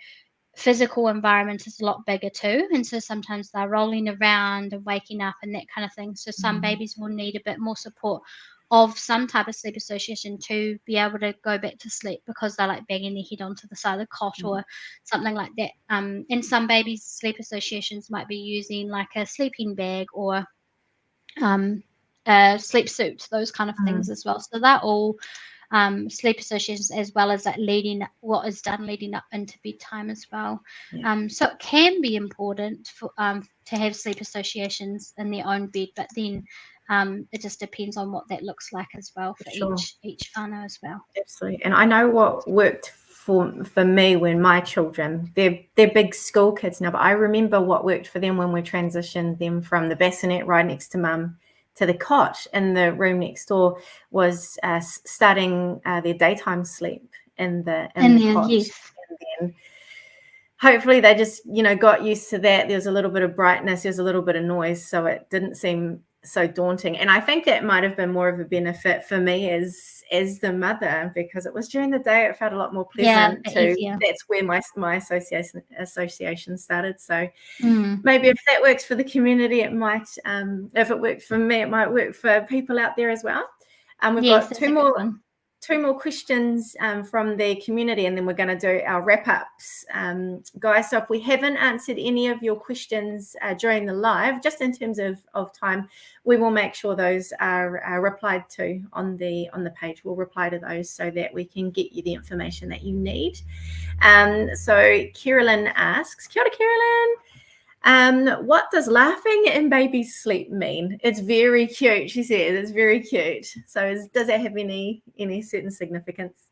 physical environment is a lot bigger too, and so sometimes they're rolling around and waking up and that kind of thing. So some babies will need a bit more support of some type of sleep association to be able to go back to sleep, because they're like banging their head onto the side of the cot or something like that. And some babies' sleep associations might be using like a sleeping bag or a sleep suit, those kind of things as well. So they're all sleep associations, as well as like what is done leading up into bedtime as well. So it can be important for to have sleep associations in their own bed, but then it just depends on what that looks like as well for each whānau as well. Absolutely. And I know what worked for me when my children, they're big school kids now, but I remember what worked for them when we transitioned them from the bassinet right next to mum to the cot in the room next door, was starting their daytime sleep in the cot. Yes. And then hopefully they just, got used to that. There was a little bit of brightness, there was a little bit of noise, so it didn't seem so daunting. And I think it might have been more of a benefit for me as the mother, because it was during the day, it felt a lot more pleasant too. Easier. That's where my association started. So maybe if that works for the community, it might, if it worked for me, it might work for people out there as well. We've got two more questions from the community, and then we're going to do our wrap-ups, guys. So if we haven't answered any of your questions during the live, just in terms of time, we will make sure those are replied to on the page. We'll reply to those so that we can get you the information that you need. So Carolyn asks, kia ora, Carolyn. What does laughing in baby's sleep mean? It's very cute, she said. It's very cute. So does that have any certain significance?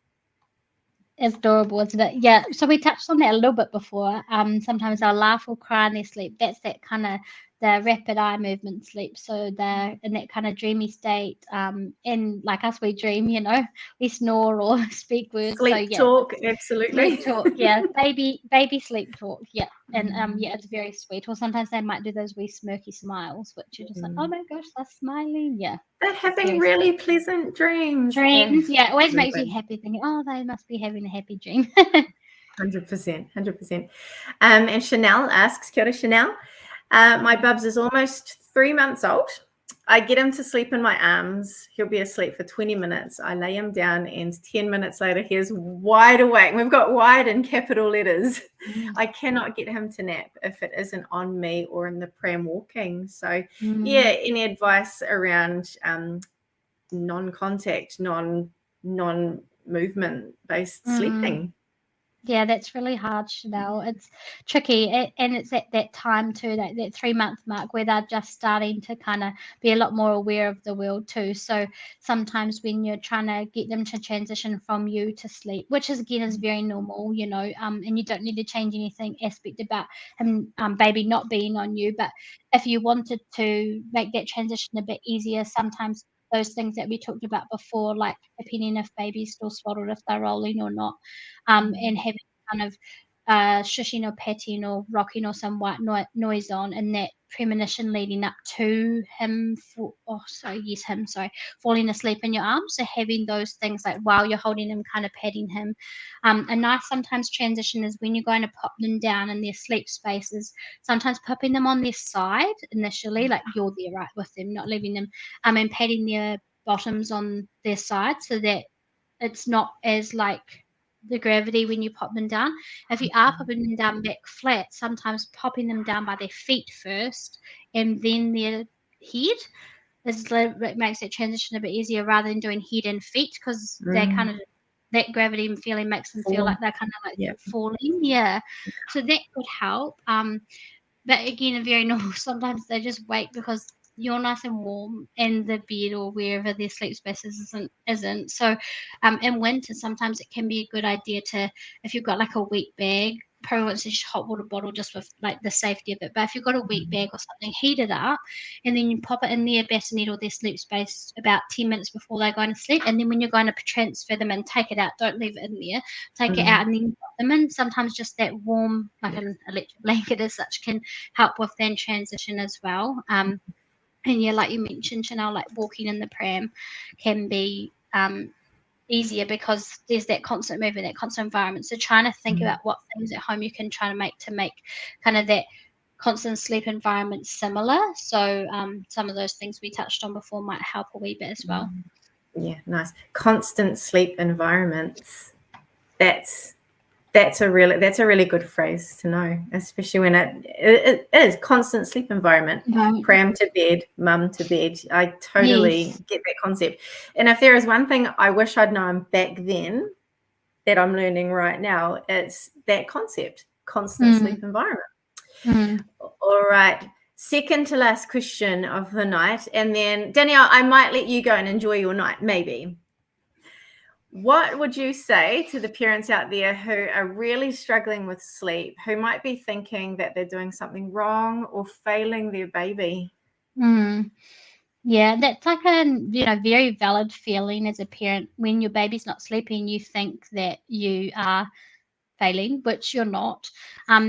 It's adorable, isn't it? Yeah. So we touched on that a little bit before. Sometimes they'll laugh or cry in their sleep. That's that kind of the rapid eye movement sleep. So they're in that kind of dreamy state. And like us, we dream, we snore or speak words. Sleep talk, absolutely. Sleep talk, yeah. Baby sleep talk, yeah. And it's very sweet. Or sometimes they might do those wee smirky smiles, which are just like, oh my gosh, they're smiling. Yeah. They're having really pleasant dreams. Yeah, it always makes you happy thinking, oh, they must be having a happy dream. 100%. And Chanel asks, kia ora, Chanel. My bubs is almost 3 months old. I get him to sleep in my arms. He'll be asleep for 20 minutes. I lay him down, and 10 minutes later, he is wide awake. We've got wide in capital letters. I cannot get him to nap if it isn't on me or in the pram walking. So, any advice around non-contact, non-movement based sleeping? Yeah, that's really hard, Chanel. It's tricky. And it's at that time too, that 3-month mark, where they're just starting to kind of be a lot more aware of the world too. So sometimes when you're trying to get them to transition from you to sleep, which is very normal, and you don't need to change anything aspect about him, baby not being on you. But if you wanted to make that transition a bit easier, sometimes those things that we talked about before, like depending if baby's still swaddled, if they're rolling or not, and having kind of shushing or patting or rocking or some white noise on, and that premonition leading up to him falling asleep in your arms. So having those things like while you're holding him, kind of patting him. A nice sometimes transition is when you're going to pop them down in their sleep spaces, sometimes popping them on their side initially, like you're there right with them, not leaving them, and patting their bottoms on their side so that it's not as like the gravity when you pop them down. If you are popping them down back flat, sometimes popping them down by their feet first and then their head it makes that transition a bit easier, rather than doing head and feet, because they're kind of that gravity and feeling makes them feel like they're kind of like falling. Yeah. So that could help. But again, very normal. Sometimes they just wake because you're nice and warm and the bed or wherever their sleep spaces isn't. So in winter, sometimes it can be a good idea to, if you've got like a wet bag, probably wants a hot water bottle just with like the safety of it. But if you've got a wet bag or something, heat it up, and then you pop it in their bassinet or their sleep space about 10 minutes before they're going to sleep. And then when you're going to transfer them in, take it out. Don't leave it in there. Take it out and then put them in. Sometimes just that warm, like an electric blanket as such, can help with then transition as well. And yeah, like you mentioned, Chanel, like walking in the pram can be easier because there's that constant movement, that constant environment. So trying to think about what things at home you can try to make kind of that constant sleep environment similar. So some of those things we touched on before might help a wee bit as well. Yeah, nice. Constant sleep environments. That's a really good phrase to know, especially when it is constant sleep environment. Right. Pram to bed, mum to bed. I totally get that concept. And if there is one thing I wish I'd known back then that I'm learning right now, it's that concept, constant sleep environment. All right. Second to last question of the night. And then, Danielle, I might let you go and enjoy your night, maybe. What would you say to the parents out there who are really struggling with sleep, who might be thinking that they're doing something wrong or failing their baby? Yeah, that's like a very valid feeling as a parent. When your baby's not sleeping, you think that you are failing, which you're not.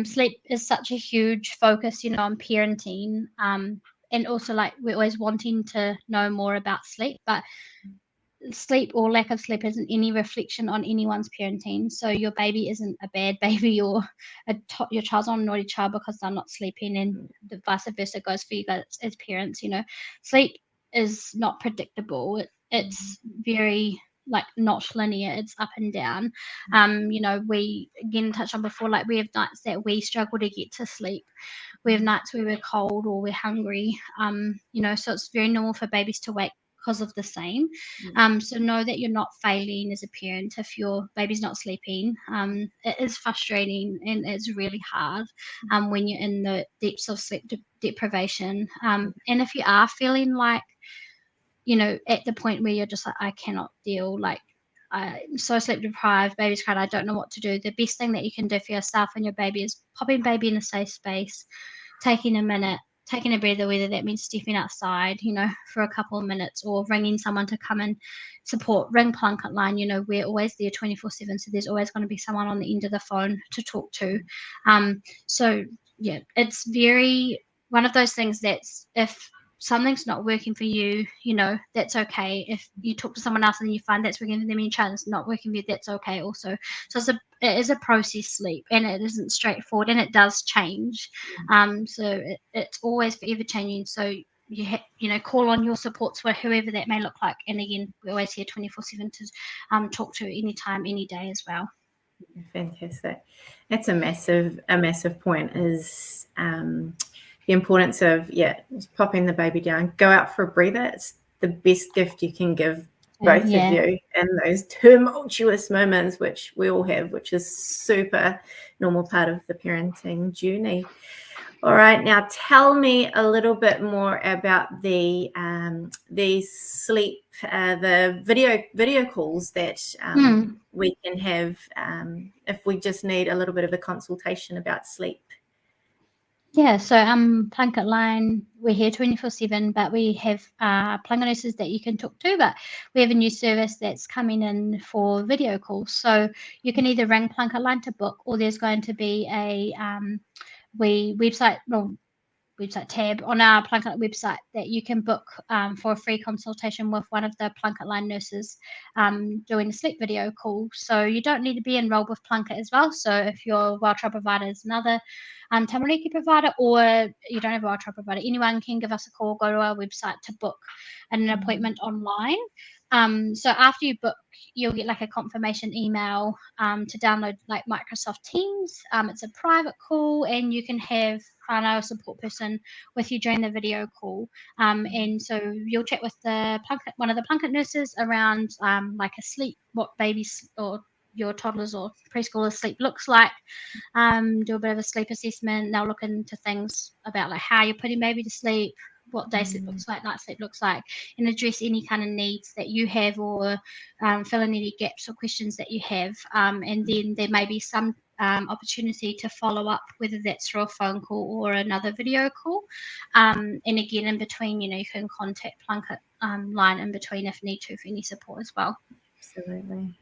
Sleep is such a huge focus, on parenting. And also, like, we're always wanting to know more about sleep, but sleep or lack of sleep isn't any reflection on anyone's parenting. So your baby isn't a bad baby or your child's not a naughty child because they're not sleeping, and the vice versa goes for you guys as parents. Sleep is not predictable. It's very not linear. It's up and down. We again touched on before, like we have nights that we struggle to get to sleep. We have nights where we're cold or we're hungry. So it's very normal for babies to wake because of the same. So know that you're not failing as a parent if your baby's not sleeping. It is frustrating and it's really hard when you're in the depths of sleep deprivation. And if you are feeling like, at the point where you're just like, I cannot deal, like I'm so sleep deprived, baby's crying, I don't know what to do. The best thing that you can do for yourself and your baby is popping baby in a safe space, taking a minute, taking a breather, whether that means stepping outside, for a couple of minutes, or ringing someone to come and support. Ring PlunketLine. We're always there 24/7, so there's always going to be someone on the end of the phone to talk to. So yeah, it's very one of those things that's, if something's not working for you, that's okay. If you talk to someone else and you find that's working for them and your child is not working for you, that's okay also. So it is a process, sleep, and it isn't straightforward, and it does change. So it's always forever changing. So you call on your supports for whoever that may look like. And again, we're always here 24/7 to talk to anytime, any day as well. Fantastic. That's a massive point, is the importance of just popping the baby down, go out for a breather. It's the best gift you can give both of you in those tumultuous moments, which we all have, which is super normal part of the parenting journey. All right, now tell me a little bit more about the sleep, the video calls that we can have if we just need a little bit of a consultation about sleep. Yeah, so PlunketLine, we're here 24/7, but we have Plunket nurses that you can talk to, but we have a new service that's coming in for video calls. So you can either ring PlunketLine to book, or there's going to be a website tab on our Plunket website that you can book for a free consultation with one of the PlunketLine nurses doing a sleep video call. So you don't need to be enrolled with Plunket as well. So if your Wild Trial provider is another tamariki provider, or you don't have a Wild Trial provider, anyone can give us a call, go to our website to book an appointment online. So after you book, you'll get like a confirmation email to download like Microsoft Teams. It's a private call, and you can have a support person with you during the video call. And so you'll chat with one of the Plunket nurses around like a sleep, what babies or your toddlers or preschoolers sleep looks like. Do a bit of a sleep assessment. They'll look into things about like how you're putting baby to sleep, what day sleep looks like, night sleep looks like, and address any kind of needs that you have, or fill in any gaps or questions that you have. And then there may be some opportunity to follow up, whether that's through a phone call or another video call. And again, in between, you can contact Plunket line in between if need to for any support as well.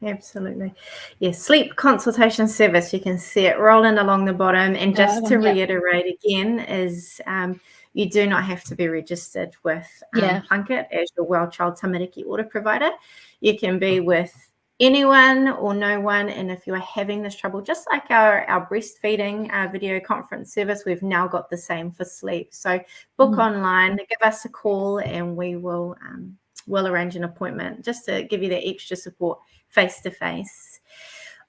Absolutely. Yes, sleep consultation service. You can see it rolling along the bottom. And just to reiterate again, is You do not have to be registered with Plunket as your well child tamariki order provider. You can be with anyone or no one, and if you are having this trouble, just like our breastfeeding video conference service, we've now got the same for sleep. So book online, give us a call, and we will we'll arrange an appointment just to give you that extra support face to face.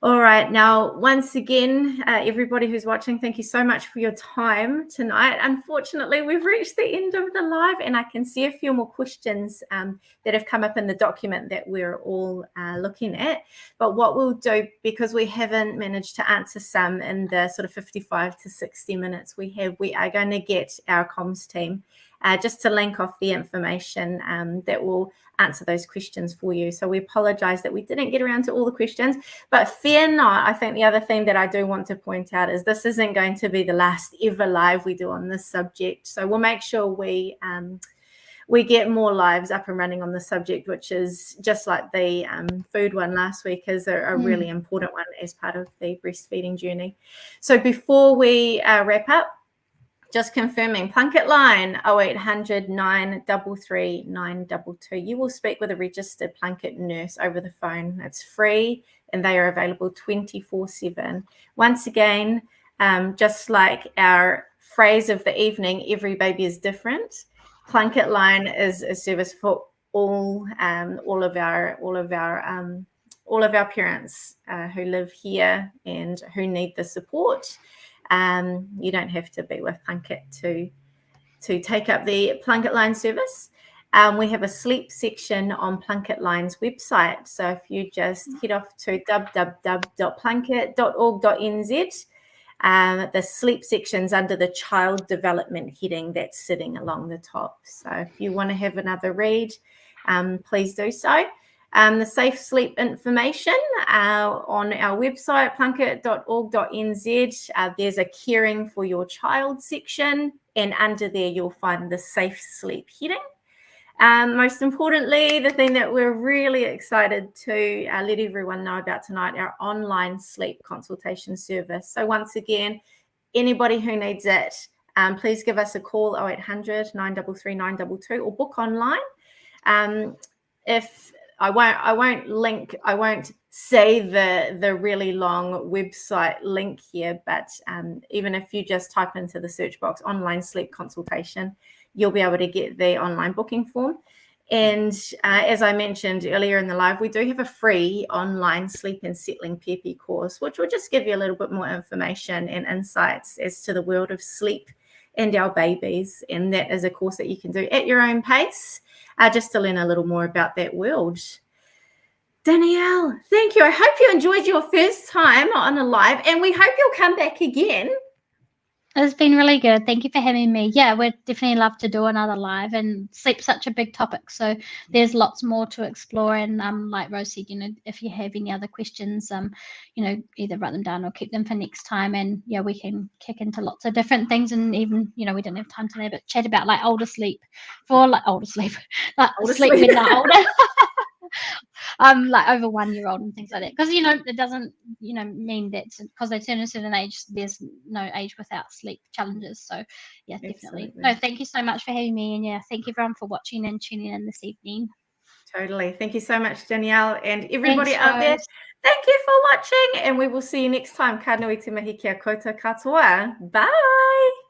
All right. Now, once again, everybody who's watching, thank you so much for your time tonight. Unfortunately, we've reached the end of the live, and I can see a few more questions that have come up in the document that we're all looking at. But what we'll do, because we haven't managed to answer some in the sort of 55 to 60 minutes we are going to get our comms team just to link off the information that will answer those questions for you. So we apologize that we didn't get around to all the questions, but fear not. I think the other thing that I do want to point out is this isn't going to be the last ever live we do on this subject. So we'll make sure we get more lives up and running on the subject, which is just like the food one last week, is a really important one as part of the breastfeeding journey. So before we wrap up, just confirming, PlunketLine 0800 933 922. You will speak with a registered Plunket nurse over the phone. It's free, and they are available 24/7. Once again, just like our phrase of the evening, every baby is different. PlunketLine is a service for all of our parents who live here and who need the support. You don't have to be with Plunket to take up the PlunketLine service. We have a sleep section on PlunketLine's website. So if you just head off to www.plunket.org.nz, the sleep section's under the child development heading that's sitting along the top. So if you want to have another read, please do so. The safe sleep information on our website, plunket.org.nz. There's a caring for your child section, and under there you'll find the safe sleep heading. Most importantly, the thing that we're really excited to let everyone know about tonight, our online sleep consultation service. So once again, anybody who needs it, please give us a call, 0800 933 922, or book online. If I won't say the really long website link here, but even if you just type into the search box online sleep consultation, you'll be able to get the online booking form. And as I mentioned earlier in the live, we do have a free online sleep and settling pēpi course, which will just give you a little bit more information and insights as to the world of sleep and our babies. And that is a course that you can do at your own pace, just to learn a little more about that world. Danielle, thank you. I hope you enjoyed your first time on a live, and we hope you'll come back again. It's been really good. Thank you for having me. Yeah, we'd definitely love to do another live, and sleep's such a big topic, so there's lots more to explore. And like Rose said, if you have any other questions, either write them down or keep them for next time. And yeah, we can kick into lots of different things, and even we didn't have time today, but chat about like older sleep, like sleep when they're older. Like over 1 year old and things like that, because it doesn't mean that because they turn a certain age there's no age without sleep challenges. So yeah, definitely. Absolutely. No, thank you so much for having me, and yeah, thank you everyone for watching and tuning in this evening. Totally. Thank you so much, Danielle, and everybody out there. Thank you for watching, and we will see you next time. Ka nui te mahi kia koutou katoa. Bye.